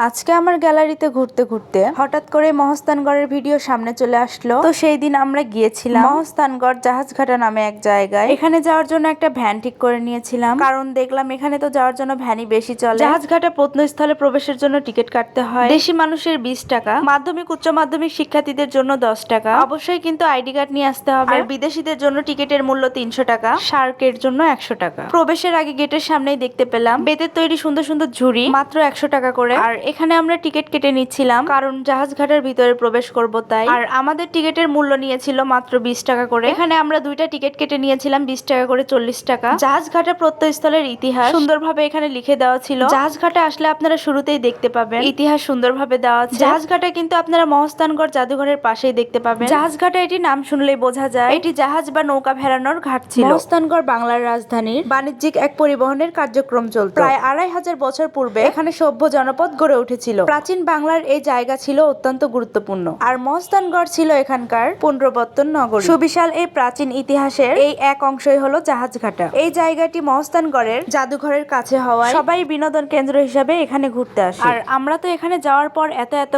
আজকে আমার গ্যালারিতে ঘুরতে ঘুরতে হঠাৎ করে মহস্থানগড়ের ভিডিও সামনে চলে আসলো। তো সেই দিন আমরা গিয়েছিলাম মহস্থানগড় জাহাজঘাটা নামে এক জায়গায়। এখানে যাওয়ার জন্য একটা ভ্যান ঠিক করে নিয়েছিলাম, কারণ দেখলাম এখানে তো যাওয়ার জন্য ভ্যানই বেশি চলে। জাহাজঘাটা প্রত্নস্থলে প্রবেশের জন্য টিকিট কাটতে হয়। দেশি মানুষের 20 টাকা, মাধ্যমিক উচ্চ মাধ্যমিক শিক্ষার্থীদের জন্য 10 টাকা। অবশ্যই কিন্তু আইডি কার্ড নিয়ে আসতে হবে। আর বিদেশিদের জন্য টিকিটের মূল্য 300 টাকা, শার্কের জন্য 100 টাকা। প্রবেশের আগে গেটের সামনেই দেখতে পেলাম বেতের তৈরি সুন্দর সুন্দর ঝুড়ি, মাত্র 100 টাকা করে। আর এখানে আমরা টিকিট কেটে নিচ্ছিলাম, কারণ জাহাজঘাটের ভিতরে প্রবেশ করব তাই। আর আমাদের টিকিটের মূল্য নিয়েছিল মাত্র 20 টাকা করে। এখানে আমরা দুইটা টিকিট কেটে নিয়েছিলাম 20 টাকা করে, 40 টাকা। জাহাজঘাটের প্রত্নস্থলের ইতিহাস সুন্দরভাবে এখানে লিখে দেওয়া ছিল। জাহাজঘাটে আসলে আপনারা শুরুতেই দেখতে পাবেন ইতিহাস সুন্দরভাবে দেওয়া আছে। জাহাজঘাটে কিন্তু আপনারা মহস্থানগড় জাদুঘরের পাশেই দেখতে পাবেন। জাহাজঘাটে এটি নাম শুনলেই বোঝা যায় এটি জাহাজ বা নৌকা ভেড়ানোর ঘাট ছিল। মহস্থানগড় বাংলার রাজধানীর বাণিজ্যিক এক পরিবহনের কার্যক্রম চলত। প্রায় 2500 বছর পূর্বে এখানে সভ্য জনপদ গড়ে উঠেছিল। প্রাচীন বাংলার এই জায়গা ছিল অত্যন্ত গুরুত্বপূর্ণ। আর মহস্থানগড় ছিল এখানকার পুনর্বর্তন নগরী। সুবিশাল এই প্রাচীন ইতিহাসের এই এক অংশই হলো জাহাজঘাটা। এই জায়গাটি মহস্থানগড়ের জাদুঘরের কাছে হওয়ায় সবাই বিনোদন কেন্দ্র হিসাবে এখানে ঘুরতে আসে। আর আমরা তো এখানে যাওয়ার পর এত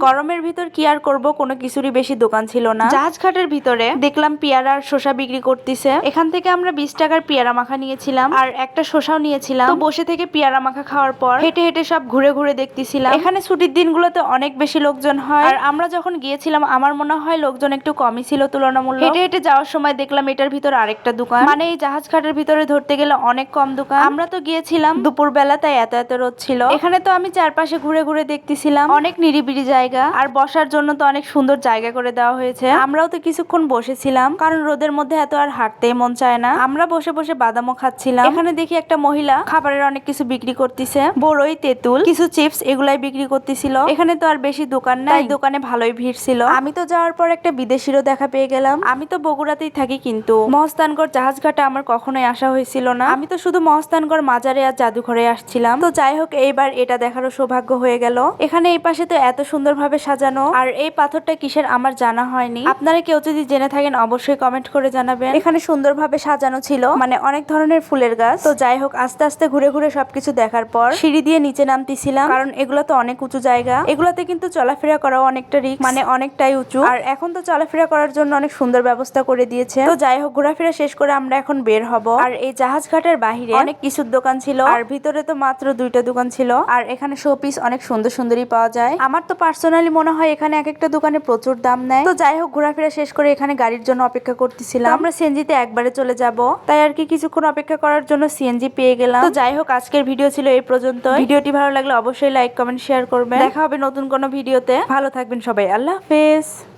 গরমের ভিতর কি আর করব, কোনো কিছুরই বেশি দোকান ছিল না। জাহাজঘাটের ভিতরে দেখলাম পেয়ারা আর শসা বিক্রি করতেছে। এখান থেকে আমরা 20 টাকার পেয়ারা মাখা নিয়েছিলাম আর একটা শসাও নিয়েছিলাম। তো বসে থেকে পেয়ারা মাখা খাওয়ার পর হেঁটে হেঁটে সব ঘুরে ঘুরে দেখতেছিলাম। এখানে ছুটির দিনগুলোতে অনেক বেশি লোকজন হয়, আর আমরা যখন গিয়েছিলাম আমার মনে হয় লোকজন একটু কমই ছিল তুলনামূলক। হেঁটে হেঁটে যাওয়ার সময় দেখলাম এটার ভিতর আরেকটা দোকান, মানে এই জাহাজঘাটের ভিতরে ধরতে গেলে অনেক কম দোকান। আমরা তো গিয়েছিলাম দুপুর বেলা, তাই এত রোদ ছিল। এখানে তো আমি চারপাশে ঘুরে ঘুরে দেখতেছিলাম, অনেক নিরিবিলি জায়গা, আর বসার জন্য তো অনেক সুন্দর জায়গা করে দেওয়া হয়েছে। আমরাও তো কিছুক্ষণ বসেছিলাম, কারণ রোদের মধ্যে এত আর হাঁটতেই মন চায় না। আমরা বসে বসে বাদামও খাচ্ছিলাম। এখানে দেখি একটা মহিলা খাবারের অনেক কিছু বিক্রি করতেছে, বড়ই, তেঁতুল, কিছু চিপস, এগুলাই বিক্রি করতেছিল। এখানে তো আর বেশি দোকান নাই, দোকানে ভালোই ভিড় ছিল। আমি তো যাওয়ার পর একটা বিদেশিরও দেখা পেয়ে গেলাম। আমি তো বগুড়াতেই থাকি, কিন্তু মহস্থানগড় জাহাজঘাটে আমার কখনোই আসা হয়েছিল না। আমি তো শুধু মহস্থানগড় মাজারে আর জাদুঘরে আসছিলাম। তো যাই হোক, এইবার এটা দেখারও সৌভাগ্য হয়ে গেল। এখানে এই পাশে তো এত সুন্দরভাবে সাজানো, আর এই পাথরটা কিসের আমার জানা হয়নি। আপনারা কেউ যদি জেনে থাকেন অবশ্যই কমেন্ট করে জানাবেন। এখানে সুন্দরভাবে সাজানো ছিল, মানে অনেক ধরনের ফুলের গাছ। তো যাই হোক, আস্তে আস্তে ঘুরে ঘুরে সবকিছু দেখার পর সিঁড়ি দিয়ে নিচে নামতেছিলাম, কারণ এগুলো তো অনেক উঁচু জায়গা। এগুলোতে কিন্তু চলাফেরা করাও অনেকটা রিস্ক, মানে অনেকটাই উঁচু। আর এখন তো চলাফেরা করার জন্য অনেক সুন্দর ব্যবস্থা করে দিয়েছে। তো যাই হোক, ঘোরাফেরা শেষ করে আমরা এখন বের হব। আর এই জাহাজঘাটের বাহিরে অনেক কিছুর দোকান ছিল, আর ভিতরে তো মাত্র 2টা দোকান ছিল। আর এখানে শোপিস অনেক সুন্দর সুন্দরই পাওয়া যায়। আমার তো পার্সোনালি মনে হয় এখানে এক একটা দোকানে প্রচুর দাম নেয়। তো যাই হোক, ঘোরাফেরা শেষ করে এখানে গাড়ির জন্য অপেক্ষা করতেছিলাম। আমরা সিএনজিতে একবারে চলে যাব, তাই আর কি কিছুক্ষণ অপেক্ষা করার জন্য সিএনজি পেয়ে গেলাম। তো যাই হোক, আজকের ভিডিও ছিল এই পর্যন্ত। ভিডিওটি ভালো লাগলে অবশ্যই লাইক, কমেন্ট, শেয়ার করবেন। দেখা হবে নতুন কোনো ভিডিওতে। ভালো থাকবেন সবাই, আল্লাহ হাফেজ।